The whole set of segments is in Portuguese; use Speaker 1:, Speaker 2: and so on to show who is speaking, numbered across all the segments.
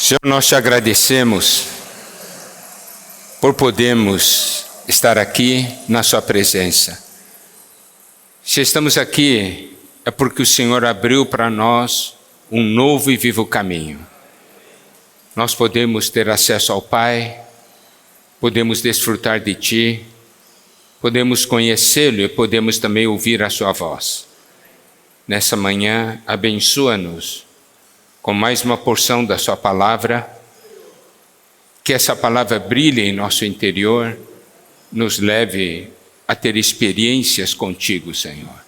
Speaker 1: Senhor, nós te agradecemos por podermos estar aqui na sua presença. Se estamos aqui, é porque o Senhor abriu para nós um novo e vivo caminho. Nós podemos ter acesso ao Pai, podemos desfrutar de Ti, podemos conhecê-lo e podemos também ouvir a sua voz. Nessa manhã, abençoa-nos com mais uma porção da sua palavra, que essa palavra brilhe em nosso interior, nos leve a ter experiências contigo, Senhor.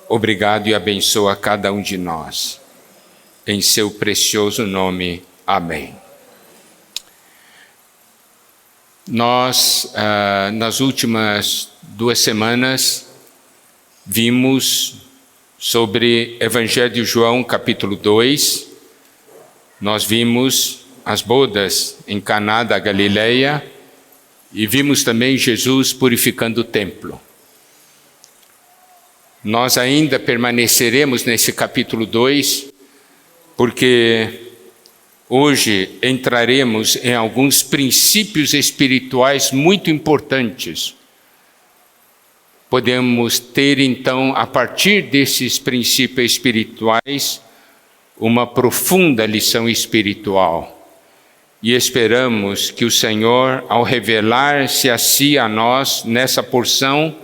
Speaker 1: Obrigado e abençoa cada um de nós. Em seu precioso nome, amém. Nós, nas últimas 2 semanas, vimos sobre Evangelho de João, capítulo 2. Nós vimos as bodas em Caná da Galileia e vimos também Jesus purificando o templo. Nós ainda permaneceremos nesse capítulo 2, porque hoje entraremos em alguns princípios espirituais muito importantes. Podemos ter então, a partir desses princípios espirituais, uma profunda lição espiritual. E esperamos que o Senhor, ao revelar-se a si a nós nessa porção,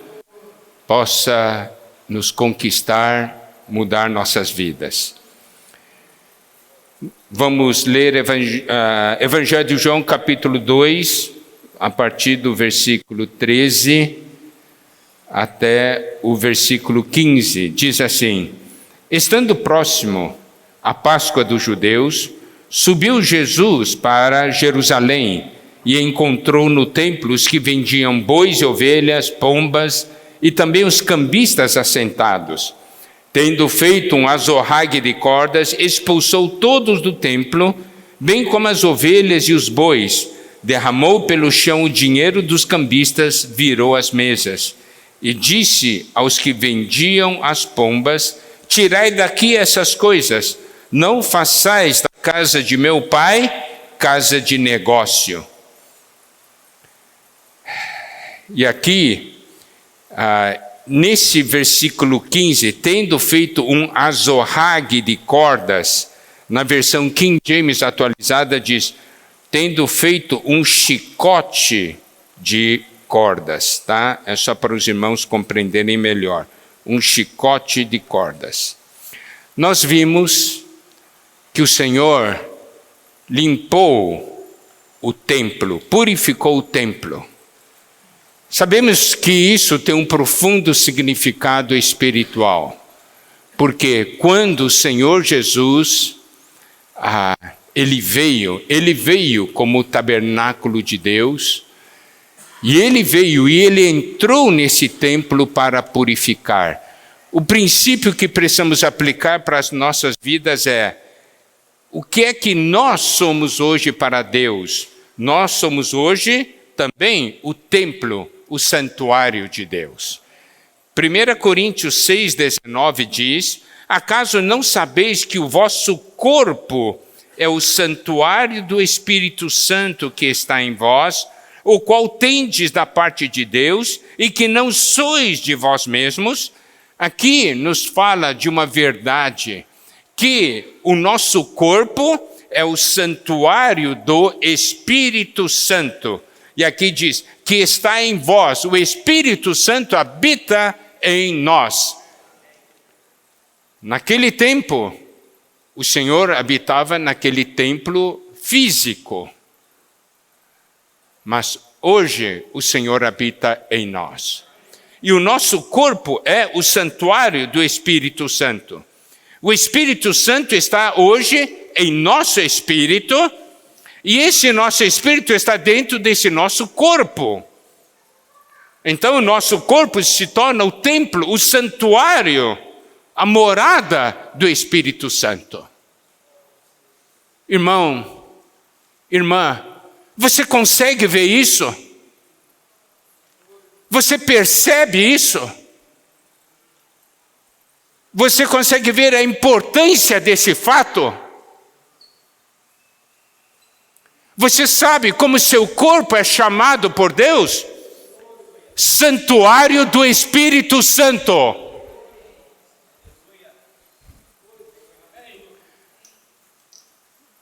Speaker 1: possa nos conquistar, mudar nossas vidas. Vamos ler Evangelho de João, capítulo 2, a partir do versículo 13 até o versículo 15. Diz assim: Estando próximo a Páscoa dos judeus, subiu Jesus para Jerusalém e encontrou no templo os que vendiam bois e ovelhas, pombas e também os cambistas assentados. Tendo feito um azorrague de cordas, expulsou todos do templo, bem como as ovelhas e os bois. Derramou pelo chão o dinheiro dos cambistas, virou as mesas. E disse aos que vendiam as pombas: Tirai daqui essas coisas, não façais da casa de meu pai casa de negócio. E aqui, nesse versículo 15, tendo feito um azorrague de cordas, na versão King James atualizada diz, tendo feito um chicote de cordas, tá? É só para os irmãos compreenderem melhor. Um chicote de cordas. Nós vimos que o Senhor limpou o templo, purificou o templo. Sabemos que isso tem um profundo significado espiritual, porque quando o Senhor Jesus, ele veio como o tabernáculo de Deus, e ele entrou nesse templo para purificar. O princípio que precisamos aplicar para as nossas vidas é: o que é que nós somos hoje para Deus? Nós somos hoje também o templo, o santuário de Deus. 1 Coríntios 6,19 diz: Acaso não sabeis que o vosso corpo é o santuário do Espírito Santo que está em vós, o qual tendes da parte de Deus, e que não sois de vós mesmos? Aqui nos fala de uma verdade, que o nosso corpo é o santuário do Espírito Santo. E aqui diz que está em vós, o Espírito Santo habita em nós. Naquele tempo, o Senhor habitava naquele templo físico. Mas hoje o Senhor habita em nós. E o nosso corpo é o santuário do Espírito Santo. O Espírito Santo está hoje em nosso espírito, e esse nosso espírito está dentro desse nosso corpo. Então o nosso corpo se torna o templo, o santuário, a morada do Espírito Santo. Irmão, irmã, você consegue ver isso? Você percebe isso? Você consegue ver a importância desse fato? Você sabe como seu corpo é chamado por Deus? Santuário do Espírito Santo.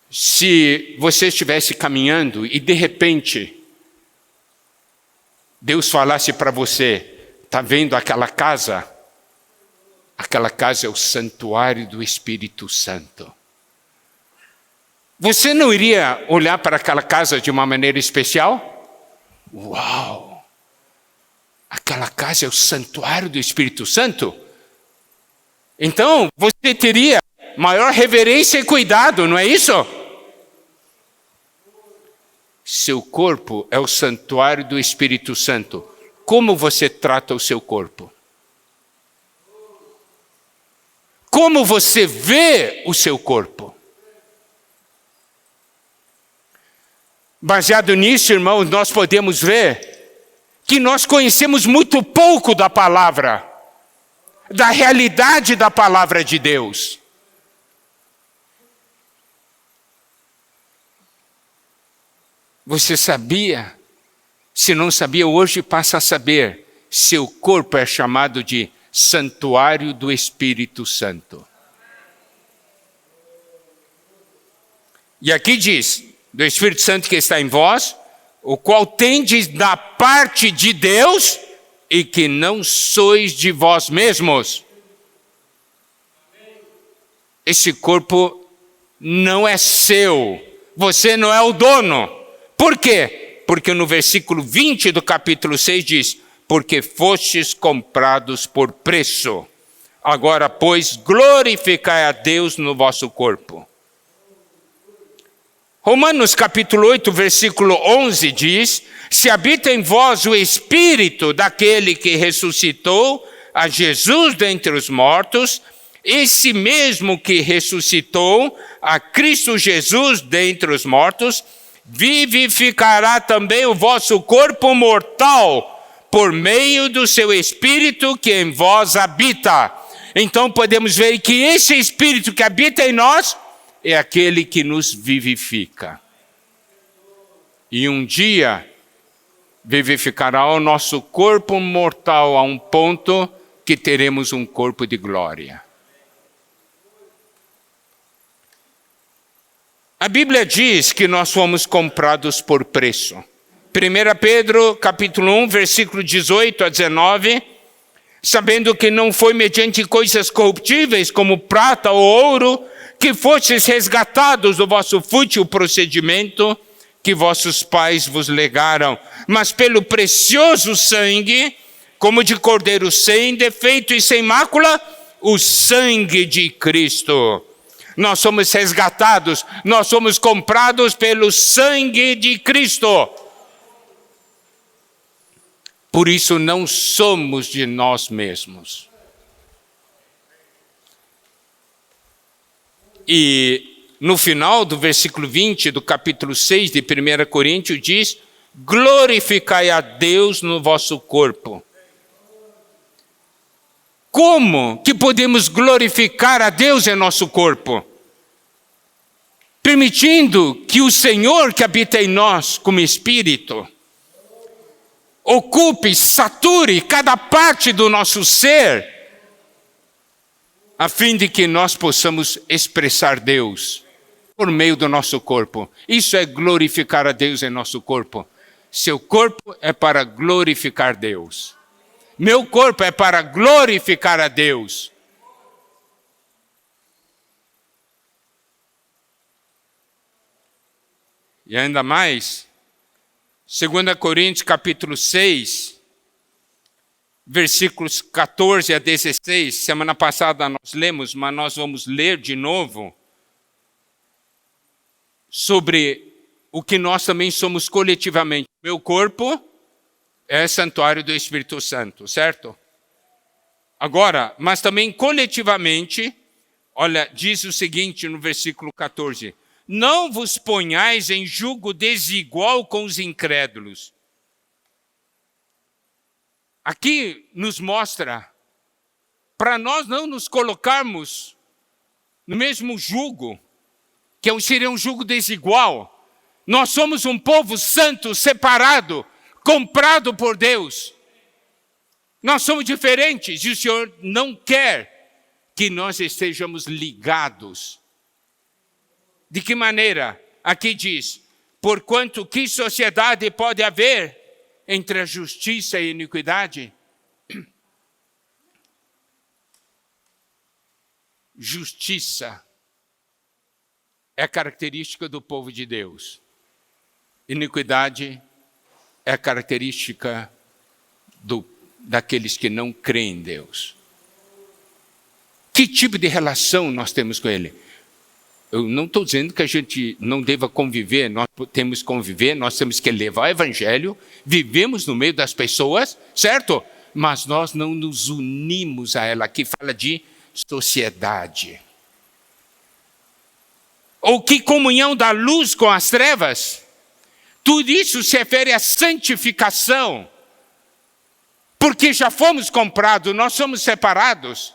Speaker 1: Se você estivesse caminhando e de repente Deus falasse para você, está vendo aquela casa? Aquela casa é o santuário do Espírito Santo. Você não iria olhar para aquela casa de uma maneira especial? Uau! Aquela casa é o santuário do Espírito Santo? Então, você teria maior reverência e cuidado, não é isso? Seu corpo é o santuário do Espírito Santo. Como você trata o seu corpo? Como você vê o seu corpo? Baseado nisso, irmãos, nós podemos ver que nós conhecemos muito pouco da palavra, da realidade da palavra de Deus. Você sabia? Se não sabia, hoje passa a saber. Seu corpo é chamado de santuário do Espírito Santo. E aqui diz, do Espírito Santo que está em vós, o qual tendes da parte de Deus e que não sois de vós mesmos. Esse corpo não é seu. Você não é o dono. Por quê? Porque no versículo 20 do capítulo 6 diz, porque fostes comprados por preço. Agora, pois, glorificai a Deus no vosso corpo. Romanos capítulo 8, versículo 11 diz, se habita em vós o Espírito daquele que ressuscitou a Jesus dentre os mortos, esse mesmo que ressuscitou a Cristo Jesus dentre os mortos, vivificará também o vosso corpo mortal, por meio do seu Espírito que em vós habita. Então podemos ver que esse Espírito que habita em nós é aquele que nos vivifica. E um dia vivificará o nosso corpo mortal a um ponto que teremos um corpo de glória. A Bíblia diz que nós fomos comprados por preço. 1 Pedro, capítulo 1, versículo 18 a 19, sabendo que não foi mediante coisas corruptíveis, como prata ou ouro, que fostes resgatados do vosso fútil procedimento, que vossos pais vos legaram, mas pelo precioso sangue, como de cordeiro sem defeito e sem mácula, o sangue de Cristo. Nós somos resgatados, nós somos comprados pelo sangue de Cristo. Por isso não somos de nós mesmos. E no final do versículo 20 do capítulo 6 de 1 Coríntios diz, glorificai a Deus no vosso corpo. Como que podemos glorificar a Deus em nosso corpo? Permitindo que o Senhor que habita em nós como Espírito, ocupe, sature cada parte do nosso ser, a fim de que nós possamos expressar Deus por meio do nosso corpo. Isso é glorificar a Deus em nosso corpo. Seu corpo é para glorificar Deus. Meu corpo é para glorificar a Deus. E ainda mais, 2 Coríntios capítulo 6, versículos 14 a 16, semana passada nós lemos, mas nós vamos ler de novo, sobre o que nós também somos coletivamente. Meu corpo é santuário do Espírito Santo, certo? Agora, mas também coletivamente, olha, diz o seguinte no versículo 14, não vos ponhais em jugo desigual com os incrédulos. Aqui nos mostra, para nós não nos colocarmos no mesmo jugo, que seria um jugo desigual, Nós somos um povo santo, separado, comprado por Deus. Nós somos diferentes e o Senhor não quer que nós estejamos ligados. De que maneira? Aqui diz, porquanto que sociedade pode haver entre a justiça e a iniquidade? Justiça é a característica do povo de Deus. Iniquidade é a característica daqueles que não creem em Deus. Que tipo de relação nós temos com Ele? Eu não estou dizendo que a gente não deva conviver, nós temos que conviver, nós temos que levar o Evangelho, vivemos no meio das pessoas, certo? Mas nós não nos unimos a ela. Aqui fala de sociedade. Ou que comunhão da luz com as trevas? Tudo isso se refere à santificação. Porque já fomos comprados, nós somos separados.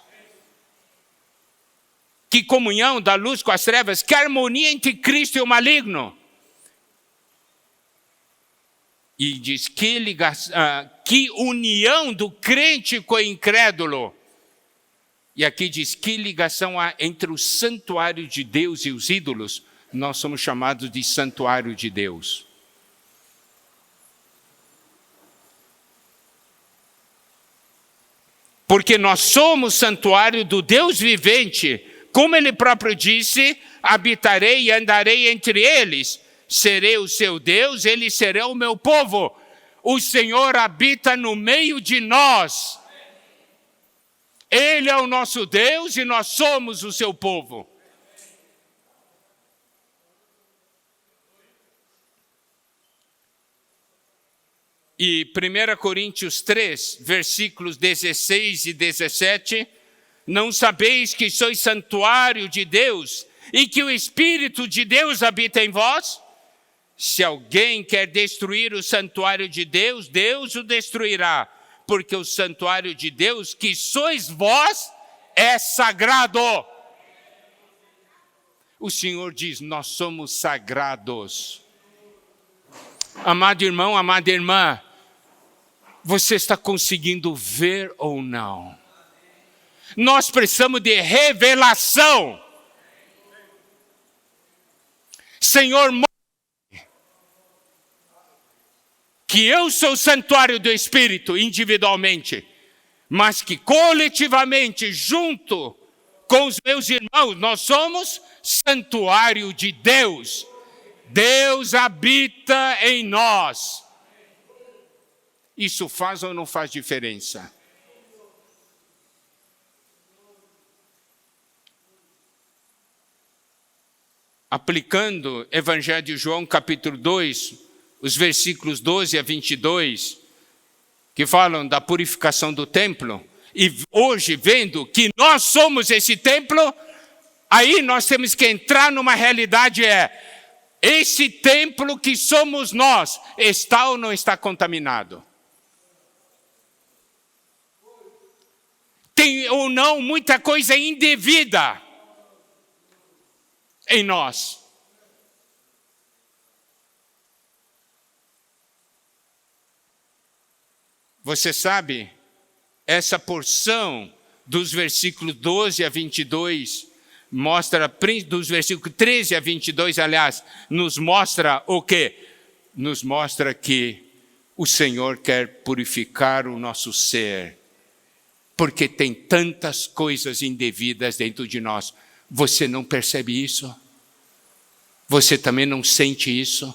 Speaker 1: Que comunhão da luz com as trevas, que harmonia entre Cristo e o maligno. E diz que união do crente com o incrédulo. E aqui diz que ligação há entre o santuário de Deus e os ídolos. Nós somos chamados de santuário de Deus. Porque nós somos santuário do Deus vivente. Como Ele próprio disse, habitarei e andarei entre eles. Serei o seu Deus, eles serão o meu povo. O Senhor habita no meio de nós. Ele é o nosso Deus e nós somos o seu povo. E 1 Coríntios 3, versículos 16 e 17, não sabeis que sois santuário de Deus e que o Espírito de Deus habita em vós? Se alguém quer destruir o santuário de Deus, Deus o destruirá, porque o santuário de Deus, que sois vós, é sagrado. O Senhor diz, nós somos sagrados. Amado irmão, amada irmã, você está conseguindo ver ou não? Nós precisamos de revelação. Senhor, que eu sou o santuário do Espírito individualmente, mas que coletivamente, junto com os meus irmãos, nós somos santuário de Deus. Deus habita em nós. Isso faz ou não faz diferença? Aplicando Evangelho de João, capítulo 2, os versículos 12 a 22, que falam da purificação do templo, e hoje vendo que nós somos esse templo, aí nós temos que entrar numa realidade, esse templo que somos nós, está ou não está contaminado? Tem ou não muita coisa indevida em nós? Você sabe, essa porção dos versículos 12 a 22, dos versículos 13 a 22, aliás, nos mostra o quê? Nos mostra que o Senhor quer purificar o nosso ser, porque tem tantas coisas indevidas dentro de nós. Você não percebe isso? Você também não sente isso?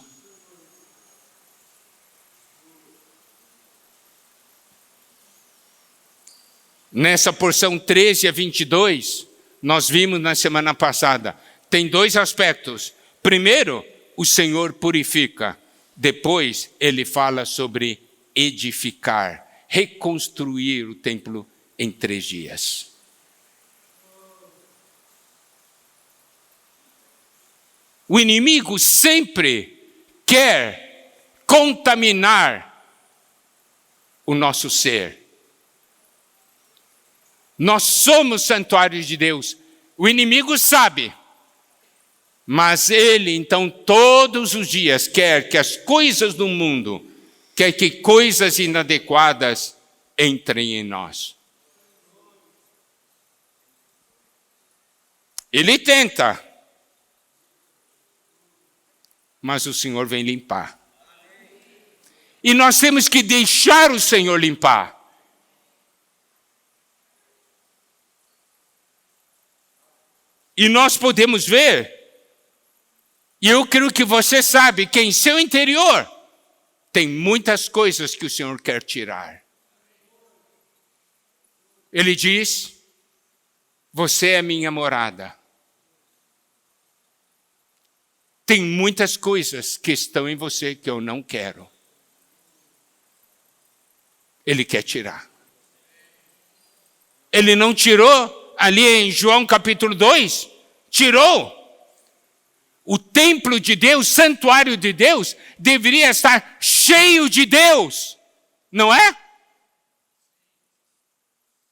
Speaker 1: Nessa porção 13 a 22, nós vimos na semana passada, tem dois aspectos. Primeiro, o Senhor purifica. Depois, Ele fala sobre edificar, reconstruir o templo em 3 dias. O inimigo sempre quer contaminar o nosso ser. Nós somos santuários de Deus. O inimigo sabe. Mas ele, então, todos os dias quer que as coisas do mundo, quer que coisas inadequadas entrem em nós. Ele tenta, mas o Senhor vem limpar. E nós temos que deixar o Senhor limpar. E nós podemos ver, e eu creio que você sabe, que em seu interior tem muitas coisas que o Senhor quer tirar. Ele diz, você é minha morada. Tem muitas coisas que estão em você que eu não quero. Ele quer tirar. Ele não tirou ali em João capítulo 2? Tirou. O templo de Deus, santuário de Deus, deveria estar cheio de Deus, não é?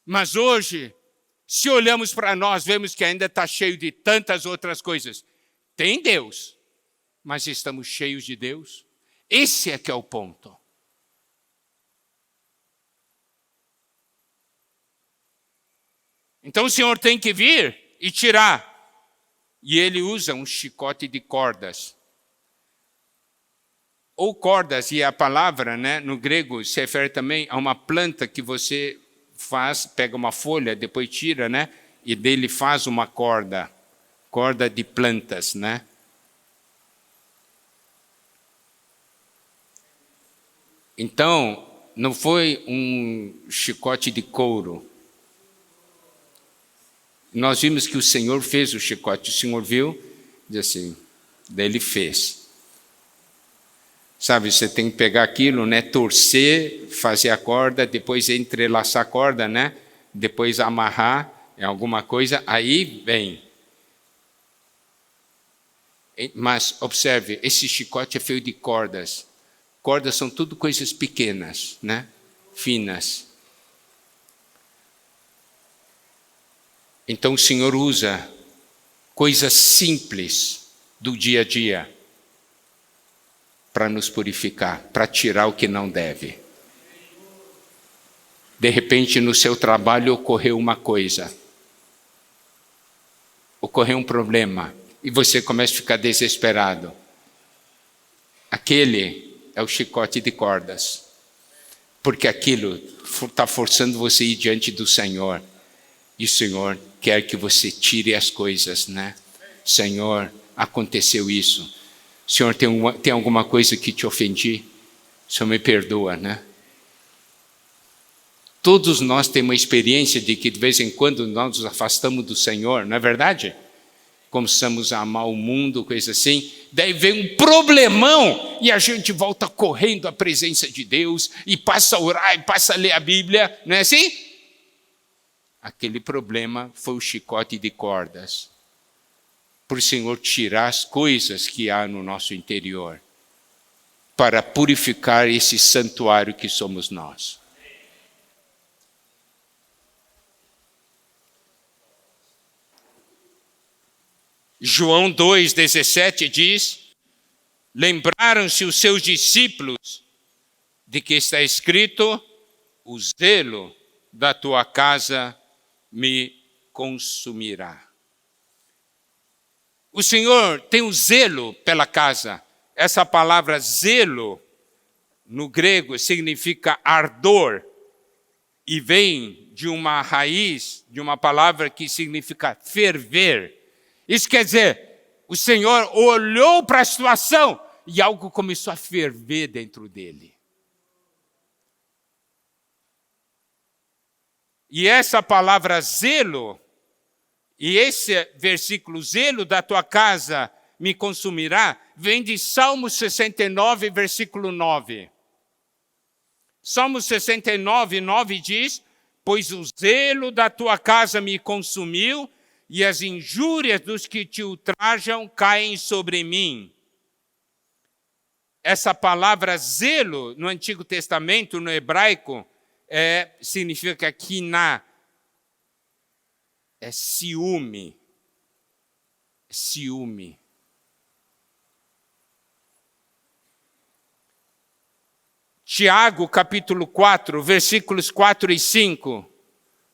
Speaker 1: Mas hoje, se olhamos para nós, vemos que ainda está cheio de tantas outras coisas. Tem Deus, mas estamos cheios de Deus? Esse é que é o ponto. Então o Senhor tem que vir e tirar. E ele usa um chicote de cordas. Ou cordas, e a palavra, né, no grego se refere também a uma planta que você faz, pega uma folha, depois tira, né, e dele faz uma corda de plantas, né? Então, não foi um chicote de couro. Nós vimos que o Senhor fez o chicote. O Senhor viu, diz assim, daí ele fez. Sabe, você tem que pegar aquilo, né, torcer, fazer a corda, depois entrelaçar a corda, né, depois amarrar em alguma coisa, aí vem. Mas observe, esse chicote é feito de cordas. Cordas são tudo coisas pequenas, né, finas. Então o Senhor usa coisas simples do dia a dia para nos purificar, para tirar o que não deve. De repente no seu trabalho ocorreu uma coisa, ocorreu um problema e você começa a ficar desesperado. Aquele é o chicote de cordas, porque aquilo está forçando você a ir diante do Senhor. E o Senhor quer que você tire as coisas, né? Senhor, aconteceu isso. Senhor, tem alguma coisa que te ofendi? Senhor, me perdoa, né? Todos nós temos uma experiência de que de vez em quando nós nos afastamos do Senhor, não é verdade? Começamos a amar o mundo, coisa assim. Daí vem um problemão e a gente volta correndo à presença de Deus e passa a orar e passa a ler a Bíblia, não é assim? Aquele problema foi o chicote de cordas. Para o Senhor tirar as coisas que há no nosso interior. Para purificar esse santuário que somos nós. João 2,17 diz, lembraram-se os seus discípulos de que está escrito, o zelo da tua casa me consumirá. O Senhor tem um zelo pela casa. Essa palavra zelo, no grego, significa ardor. E vem de uma raiz, de uma palavra que significa ferver. Isso quer dizer, o Senhor olhou para a situação e algo começou a ferver dentro dele. E essa palavra zelo, e esse versículo, zelo da tua casa me consumirá, vem de Salmo 69, versículo 9. Salmo 69, 9 diz, pois o zelo da tua casa me consumiu, e as injúrias dos que te ultrajam caem sobre mim. Essa palavra zelo, no Antigo Testamento, no hebraico, significa quiná, é ciúme. Ciúme. Tiago, capítulo 4, versículos 4 e 5,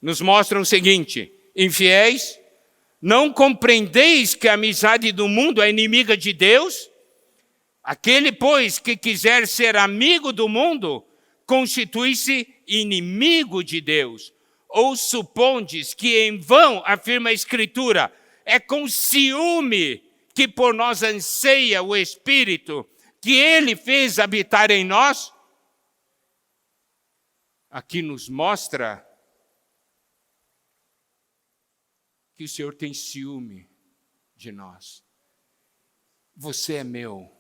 Speaker 1: nos mostram o seguinte: infiéis, não compreendeis que a amizade do mundo é inimiga de Deus? Aquele, pois, que quiser ser amigo do mundo, constitui-se inimigo de Deus. Ou supondes que em vão, afirma a Escritura, é com ciúme que por nós anseia o Espírito, que Ele fez habitar em nós? Aqui nos mostra que o Senhor tem ciúme de nós. Você é meu.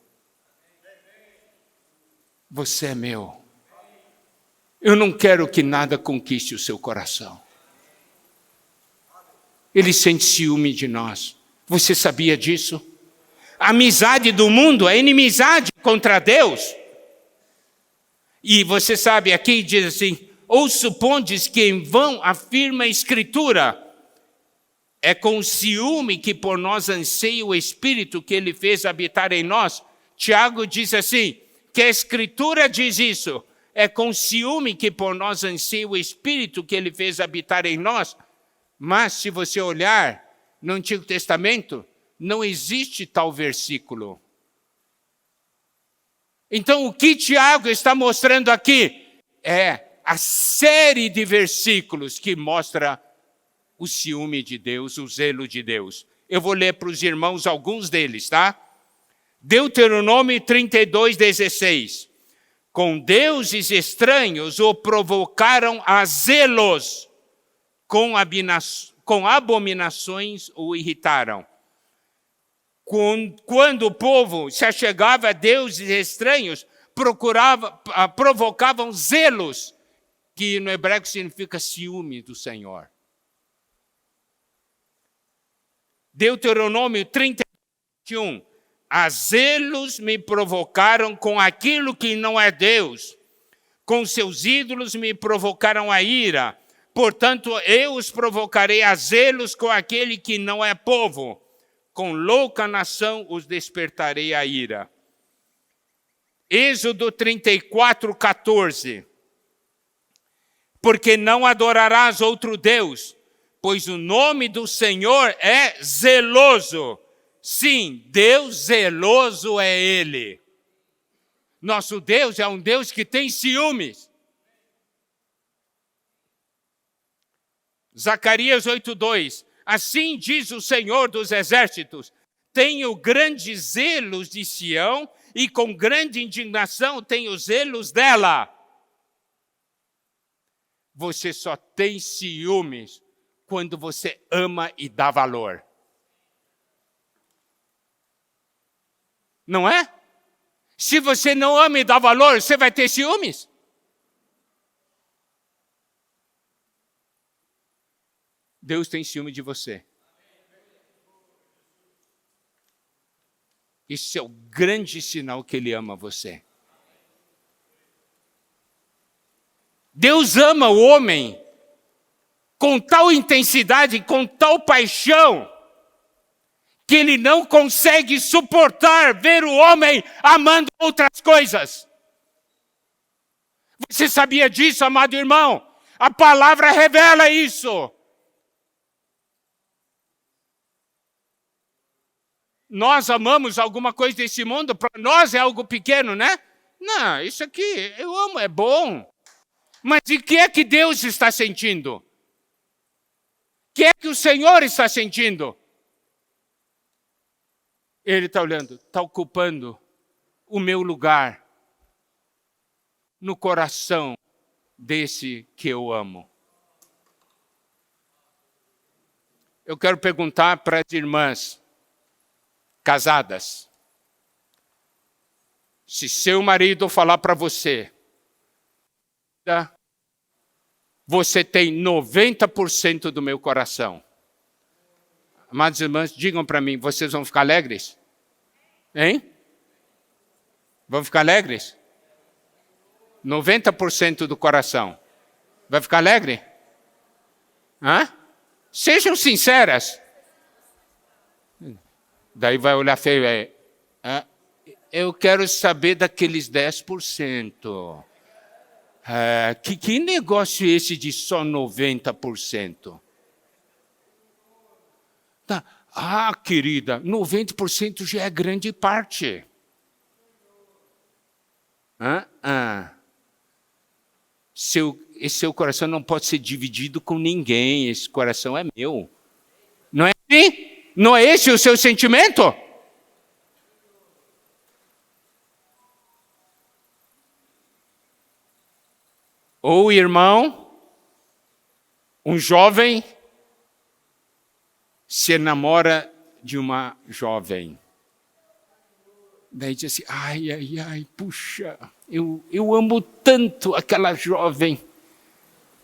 Speaker 1: Você é meu. Eu não quero que nada conquiste o seu coração. Ele sente ciúme de nós. Você sabia disso? A amizade do mundo é inimizade contra Deus. E você sabe, aqui diz assim: ou supondes que em vão afirma a Escritura, é com ciúme que por nós anseia o Espírito que Ele fez habitar em nós? Tiago diz assim, que a Escritura diz isso, é com ciúme que por nós anseia o Espírito que Ele fez habitar em nós. Mas se você olhar no Antigo Testamento, não existe tal versículo. Então o que Tiago está mostrando aqui é a série de versículos que mostra o ciúme de Deus, o zelo de Deus. Eu vou ler para os irmãos alguns deles, tá? Deuteronômio 32:16. Com deuses estranhos o provocaram a zelos, com abominações o irritaram. Quando o povo se achegava a deuses estranhos, provocavam zelos, que no hebraico significa ciúme do Senhor. Deuteronômio 31. A zelos me provocaram com aquilo que não é Deus. Com seus ídolos me provocaram a ira. Portanto, eu os provocarei a zelos com aquele que não é povo. Com louca nação os despertarei a ira. Êxodo 34:14. Porque não adorarás outro Deus, pois o nome do Senhor é zeloso. Sim, Deus zeloso é Ele. Nosso Deus é um Deus que tem ciúmes. Zacarias 8:2. Assim diz o Senhor dos Exércitos: tenho grandes zelos de Sião e com grande indignação tenho zelos dela. Você só tem ciúmes quando você ama e dá valor. Não é? Se você não ama e dá valor, você vai ter ciúmes? Deus tem ciúme de você. Isso é o grande sinal que Ele ama você. Deus ama o homem com tal intensidade, com tal paixão, que Ele não consegue suportar ver o homem amando outras coisas. Você sabia disso, amado irmão? A palavra revela isso. Nós amamos alguma coisa desse mundo, para nós é algo pequeno, né? Não, isso aqui eu amo, é bom. Mas o que é que Deus está sentindo? O que é que o Senhor está sentindo? Ele está olhando, está ocupando o meu lugar no coração desse que eu amo. Eu quero perguntar para as irmãs casadas. Se seu marido falar para você, você tem 90% do meu coração. Amadas irmãs, digam para mim, vocês vão ficar alegres? Hein? Vão ficar alegres? 90% do coração. Vai ficar alegre? Hã? Sejam sinceras. Daí vai olhar feio. Eu quero saber daqueles 10%. Que negócio é esse de só 90%? Tá. Querida, 90% já é grande parte. Seu coração não pode ser dividido com ninguém. Esse coração é meu. Não é assim? Não é esse o seu sentimento? Ou irmão, um jovem se enamora de uma jovem. Daí diz assim, ai, puxa, eu amo tanto aquela jovem.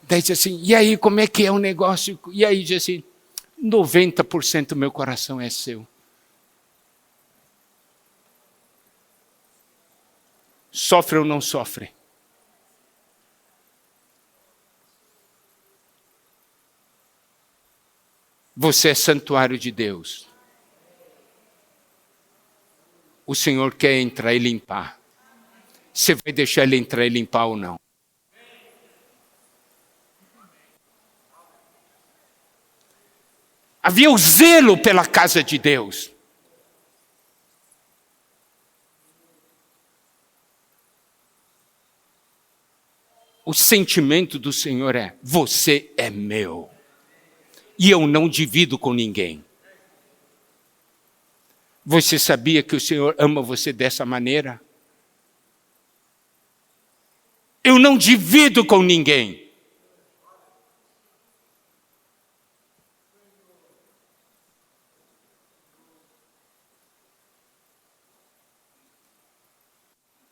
Speaker 1: Daí diz assim, e aí, como é que é o negócio? E aí diz assim, 90% do meu coração é seu. Sofre ou não sofre? Você é santuário de Deus. O Senhor quer entrar e limpar. Você vai deixar Ele entrar e limpar ou não? Havia o zelo pela casa de Deus. O sentimento do Senhor é, você é meu. E eu não divido com ninguém. Você sabia que o Senhor ama você dessa maneira? Eu não divido com ninguém.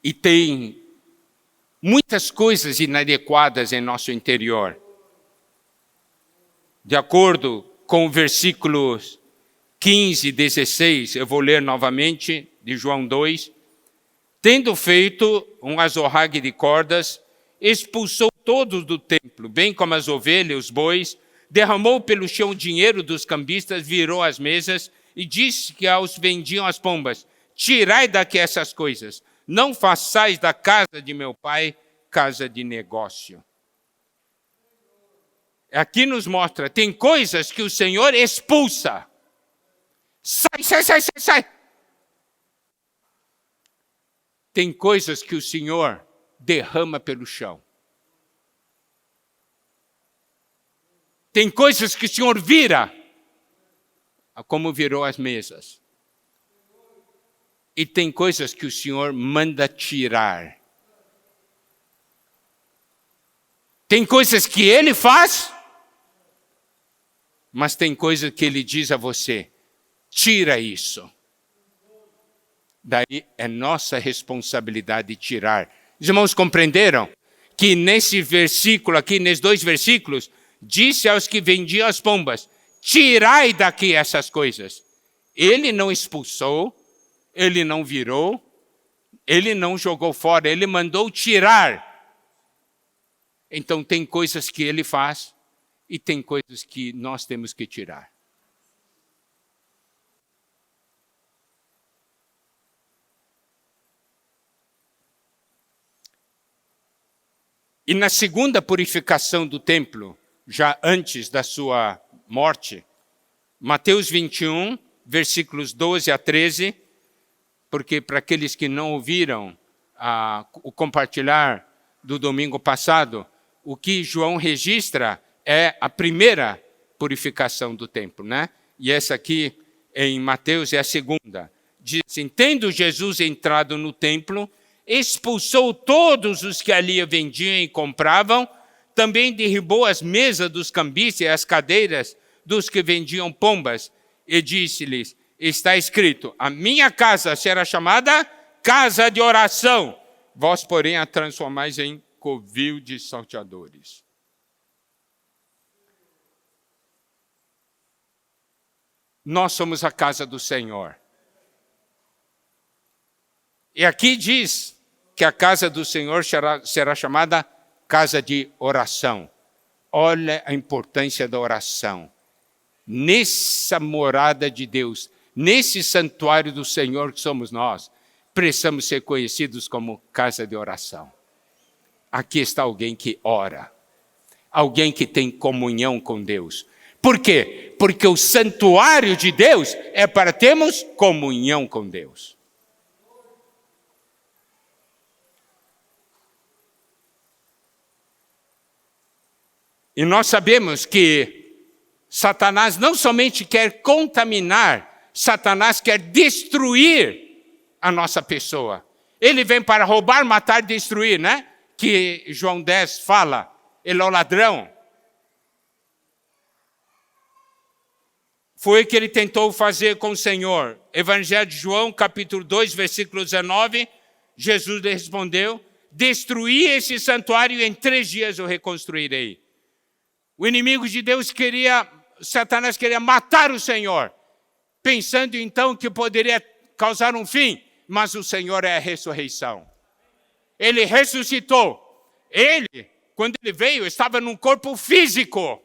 Speaker 1: E tem muitas coisas inadequadas em nosso interior. De acordo com o versículos 15 e 16, eu vou ler novamente, de João 2. Tendo feito um azorrague de cordas, expulsou todos do templo, bem como as ovelhas, os bois, derramou pelo chão o dinheiro dos cambistas, virou as mesas e disse que aos vendiam as pombas, tirai daqui essas coisas, não façais da casa de meu pai casa de negócio. Aqui nos mostra, tem coisas que o Senhor expulsa. Sai. Tem coisas que o Senhor derrama pelo chão. Tem coisas que o Senhor vira, como virou as mesas. E tem coisas que o Senhor manda tirar. Tem coisas que Ele faz, mas tem coisas que Ele diz a você, tira isso. Daí é nossa responsabilidade tirar. Os irmãos compreenderam que nesse versículo aqui, nesses 2 versículos, disse aos que vendiam as pombas, tirai daqui essas coisas. Ele não expulsou, ele não virou, ele não jogou fora, ele mandou tirar. Então tem coisas que ele faz e tem coisas que nós temos que tirar. E na segunda purificação do templo, já antes da sua morte, Mateus 21, versículos 12 a 13, porque para aqueles que não ouviram o compartilhar do domingo passado, o que João registra é a primeira purificação do templo, né? E essa aqui em Mateus é a segunda. Diz assim, tendo Jesus entrado no templo, expulsou todos os que ali vendiam e compravam, também derribou as mesas dos cambistas e as cadeiras dos que vendiam pombas, e disse-lhes, está escrito, a minha casa será chamada casa de oração, vós, porém, a transformais em covil de salteadores. Nós somos a casa do Senhor. E aqui diz que a casa do Senhor será chamada casa de oração. Olha a importância da oração. Nessa morada de Deus, nesse santuário do Senhor que somos nós, precisamos ser conhecidos como casa de oração. aqui está alguém que ora, alguém que tem comunhão com Deus. Por quê? Porque o santuário de Deus é para termos comunhão com Deus. E nós sabemos que Satanás não somente quer contaminar, Satanás quer destruir a nossa pessoa. Ele vem para roubar, matar e destruir, né? Que João 10 fala, ele é o ladrão. Foi o que ele tentou fazer com o Senhor. Evangelho de João, capítulo 2, versículo 19, Jesus lhe respondeu, destruí esse santuário e em 3 dias eu reconstruirei. O inimigo de Deus Satanás queria matar o Senhor, pensando então que poderia causar um fim, mas o Senhor é a ressurreição. Ele ressuscitou. Ele, quando ele veio, estava num corpo físico,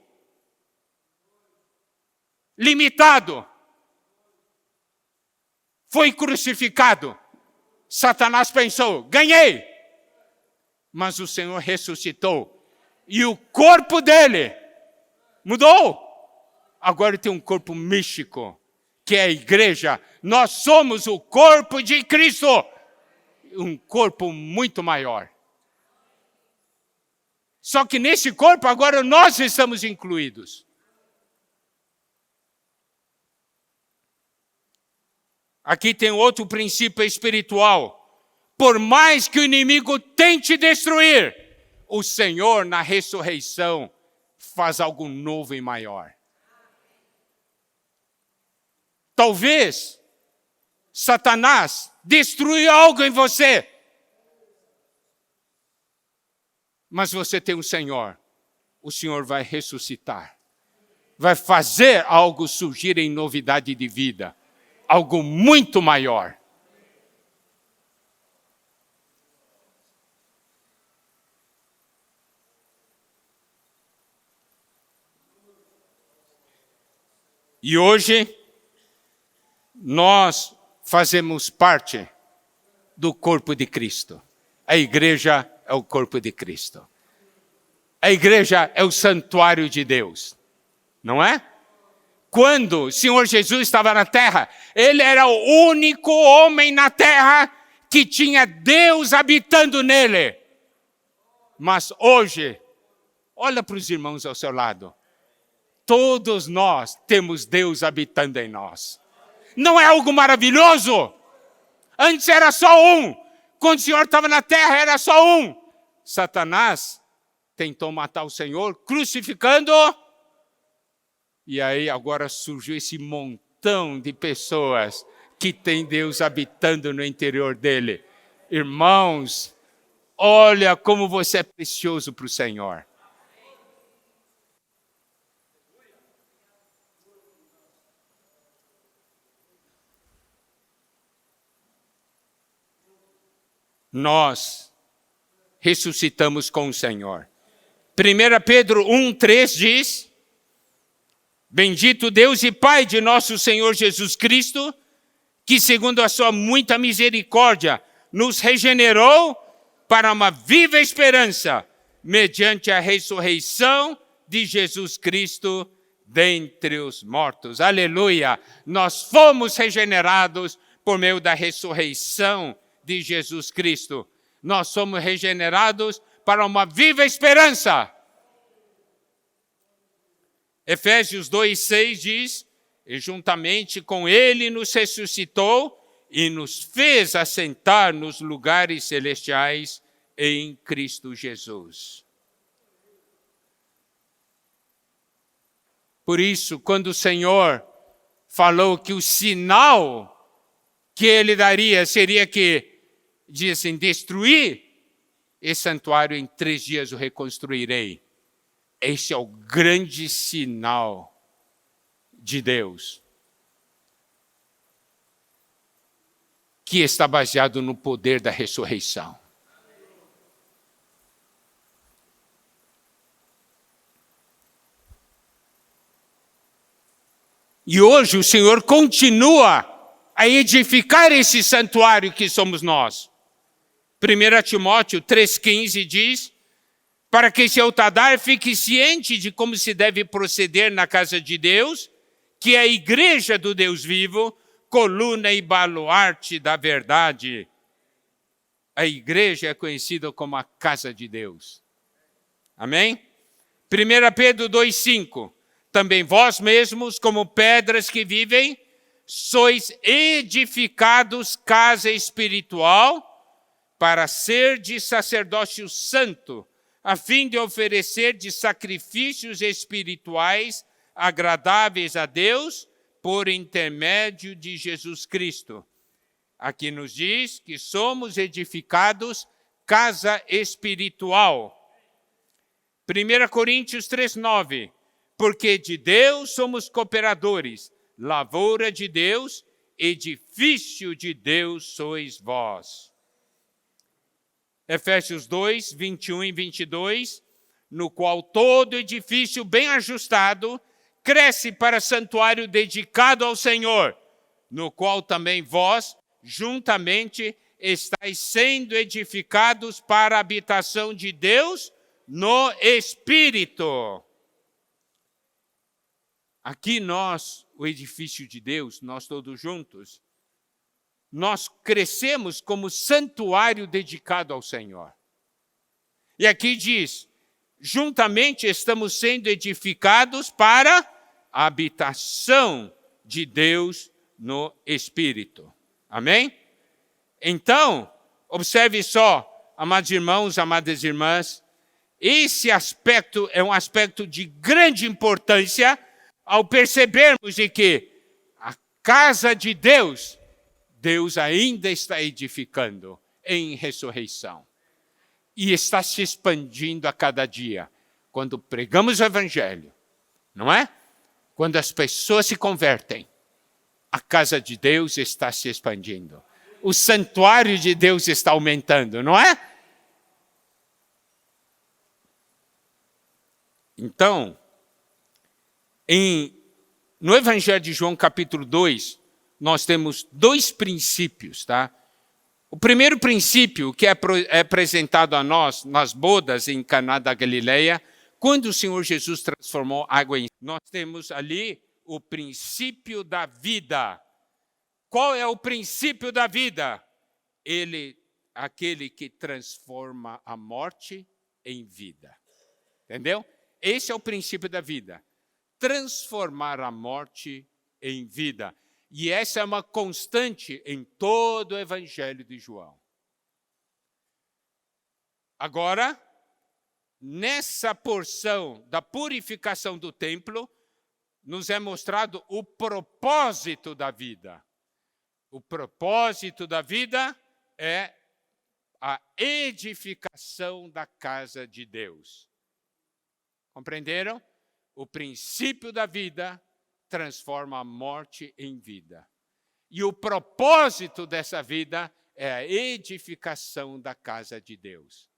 Speaker 1: limitado. Foi crucificado. Satanás pensou, ganhei. Mas o Senhor ressuscitou. E o corpo dele mudou. Agora ele tem um corpo místico, que é a igreja. Nós somos o corpo de Cristo. Um corpo muito maior. Só que nesse corpo agora nós estamos incluídos. Aqui tem outro princípio espiritual. Por mais que o inimigo tente destruir, o Senhor na ressurreição faz algo novo e maior. Talvez Satanás destrua algo em você. Mas você tem um Senhor. O Senhor vai ressuscitar. Vai fazer algo surgir em novidade de vida. Algo muito maior. E hoje, nós fazemos parte do corpo de Cristo. A igreja é o corpo de Cristo. A igreja é o santuário de Deus. Não é? Quando o Senhor Jesus estava na terra, ele era o único homem na terra que tinha Deus habitando nele. Mas hoje, olha para os irmãos ao seu lado. Todos nós temos Deus habitando em nós. Não é algo maravilhoso? Antes era só um. Quando o Senhor estava na terra, era só um. Satanás tentou matar o Senhor, crucificando-o. E aí agora surgiu esse montão de pessoas que tem Deus habitando no interior dele. Irmãos, olha como você é precioso para o Senhor. Nós ressuscitamos com o Senhor. 1 Pedro 1:3 diz, bendito Deus e Pai de nosso Senhor Jesus Cristo, que segundo a sua muita misericórdia, nos regenerou para uma viva esperança, mediante a ressurreição de Jesus Cristo dentre os mortos. Aleluia! Nós fomos regenerados por meio da ressurreição de Jesus Cristo. Nós somos regenerados para uma viva esperança. Efésios 2:6 diz, e juntamente com ele nos ressuscitou e nos fez assentar nos lugares celestiais em Cristo Jesus. Por isso, quando o Senhor falou que o sinal que ele daria seria que, diz assim, destruir esse santuário em 3 dias eu reconstruirei. Esse é o grande sinal de Deus, que está baseado no poder da ressurreição. E hoje o Senhor continua a edificar esse santuário que somos nós. 1 Timóteo 3,15 diz, para que esse altadar fique ciente de como se deve proceder na casa de Deus, que é a igreja do Deus vivo, coluna e baluarte da verdade. A igreja é conhecida como a casa de Deus. Amém? 1 Pedro 2,5. Também vós mesmos, como pedras que vivem, sois edificados casa espiritual para ser de sacerdócio santo, a fim de oferecer de sacrifícios espirituais agradáveis a Deus por intermédio de Jesus Cristo. Aqui nos diz que somos edificados casa espiritual. 1 Coríntios 3,9. Porque de Deus somos cooperadores, lavoura de Deus, edifício de Deus sois vós. Efésios 2, 21 e 22, no qual todo edifício bem ajustado cresce para santuário dedicado ao Senhor, no qual também vós, juntamente, estáis sendo edificados para a habitação de Deus no Espírito. Aqui nós, o edifício de Deus, nós todos juntos, nós crescemos como santuário dedicado ao Senhor. E aqui diz, juntamente estamos sendo edificados para a habitação de Deus no Espírito. Amém? Então, observe só, amados irmãos, amadas irmãs, esse aspecto é um aspecto de grande importância ao percebermos de que a casa de Deus, Deus ainda está edificando em ressurreição. E está se expandindo a cada dia. Quando pregamos o Evangelho, não é? Quando as pessoas se convertem, a casa de Deus está se expandindo. O santuário de Deus está aumentando, não é? Então, no Evangelho de João, capítulo 2, nós temos dois princípios, tá? O primeiro princípio que é apresentado a nós nas bodas em Caná da Galileia, quando o Senhor Jesus transformou água em vinho, nós temos ali o princípio da vida. Qual é o princípio da vida? Aquele que transforma a morte em vida. Entendeu? Esse é o princípio da vida. Transformar a morte em vida. E essa é uma constante em todo o Evangelho de João. Agora, nessa porção da purificação do templo, nos é mostrado o propósito da vida. O propósito da vida é a edificação da casa de Deus. Compreenderam? O princípio da vida transforma a morte em vida. E o propósito dessa vida é a edificação da casa de Deus.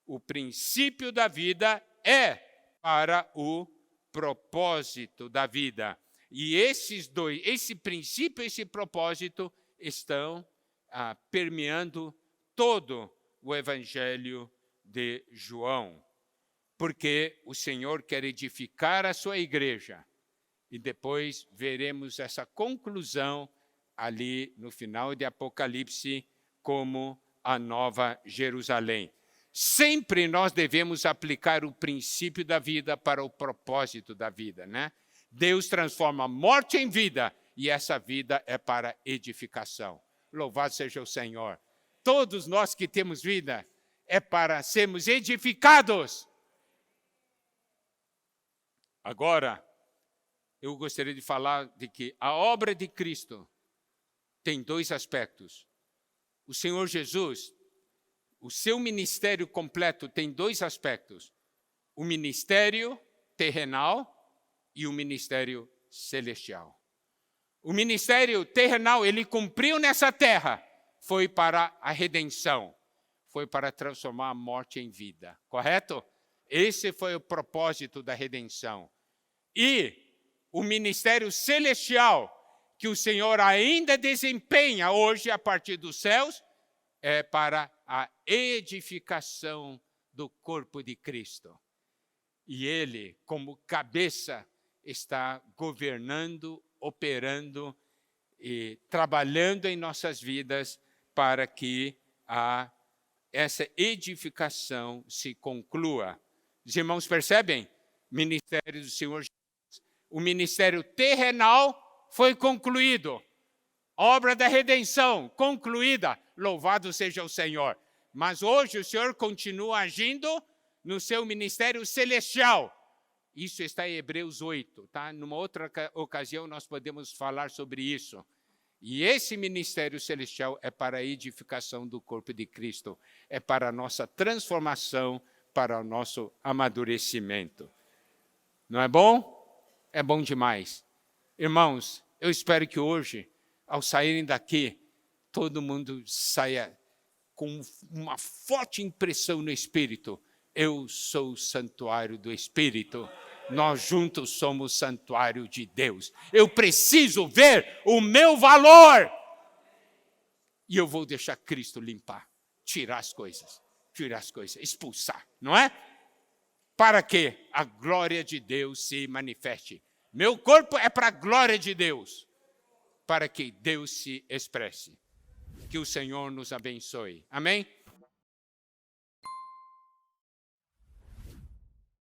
Speaker 1: O princípio da vida é para o propósito da vida. E esse princípio e esse propósito estão permeando todo o Evangelho de João. Porque o Senhor quer edificar a sua igreja. E depois veremos essa conclusão ali no final de Apocalipse como a Nova Jerusalém. Sempre nós devemos aplicar o princípio da vida para o propósito da vida, né? Deus transforma a morte em vida e essa vida é para edificação. Louvado seja o Senhor. Todos nós que temos vida é para sermos edificados. Agora, eu gostaria de falar de que a obra de Cristo tem dois aspectos. O Senhor Jesus, o seu ministério completo tem dois aspectos. O ministério terrenal e o ministério celestial. O ministério terrenal, ele cumpriu nessa terra, foi para a redenção, foi para transformar a morte em vida, correto? Esse foi o propósito da redenção. E o ministério celestial, que o Senhor ainda desempenha hoje a partir dos céus, é para a edificação do corpo de Cristo. E Ele, como cabeça, está governando, operando e trabalhando em nossas vidas para que essa edificação se conclua. Os irmãos percebem? Ministério do Senhor Jesus. O ministério terrenal foi concluído. Obra da redenção concluída. Louvado seja o Senhor. Mas hoje o Senhor continua agindo no seu ministério celestial. Isso está em Hebreus 8, tá? Numa outra ocasião nós podemos falar sobre isso. E esse ministério celestial é para a edificação do corpo de Cristo, é para a nossa transformação, para o nosso amadurecimento. Não é bom? É bom demais. Irmãos, eu espero que hoje, ao saírem daqui, todo mundo saia com uma forte impressão no Espírito. Eu sou o santuário do Espírito. Nós juntos somos santuário de Deus. Eu preciso ver o meu valor. E eu vou deixar Cristo limpar, tirar as coisas, expulsar, não é? Para que a glória de Deus se manifeste. Meu corpo é para a glória de Deus, para que Deus se expresse. Que o Senhor nos abençoe. Amém?